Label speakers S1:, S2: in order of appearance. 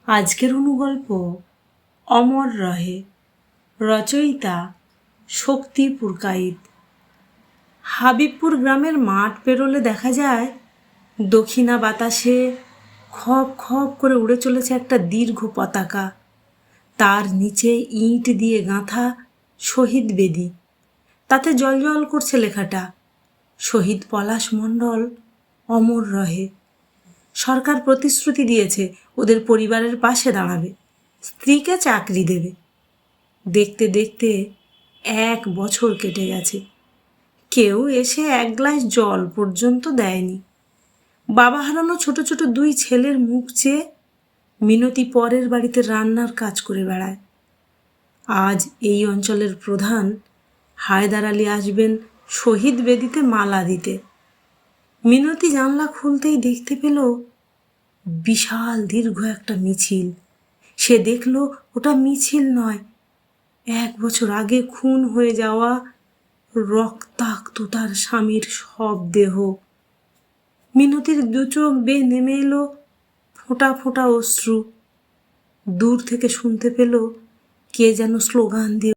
S1: আজকের অনুগল্প অমর রহে। রচয়িতা শক্তি পুরকাইত। হাবিবপুর গ্রামের মাঠ পেরোলে দেখা যায় দক্ষিণা বাতাসে খপ খপ করে উড়ে চলেছে একটা দীর্ঘ পতাকা। তার নিচে ইট দিয়ে গাঁথা শহীদ বেদি। তাতে জলজল করছে লেখাটা, শহীদ পলাশ মণ্ডল অমর রহে। সরকার প্রতিশ্রুতি দিয়েছে ওদের পরিবারের পাশে দাঁড়াবে, স্ত্রীকে চাকরি দেবে। দেখতে দেখতে 1 বছর কেটে গেছে, কেউ এসে 1 গ্লাস জল পর্যন্ত দেয়নি। বাবা হারানো ছোট ছোট 2 ছেলের মুখ চেয়ে মিনতি পরের বাড়িতে রান্নার কাজ করে বেড়ায়। আজ এই অঞ্চলের প্রধান হায়দার আলী আসবেন শহীদ বেদিতে মালা দিতে। মিনতি জানলা খুলতেই দেখতে পেল বিশাল দীর্ঘ একটা মিছিল। সে দেখল ওটা মিছিল নয়, 1 বছর আগে খুন হয়ে যাওয়া রক্তাক্ত তার স্বামীর সব দেহ। মিনতির 2 চোখ বেয়ে নেমে এলো ফোঁটা ফোঁটা অশ্রু। দূর থেকে শুনতে পেল কে যেন স্লোগান দিয়ে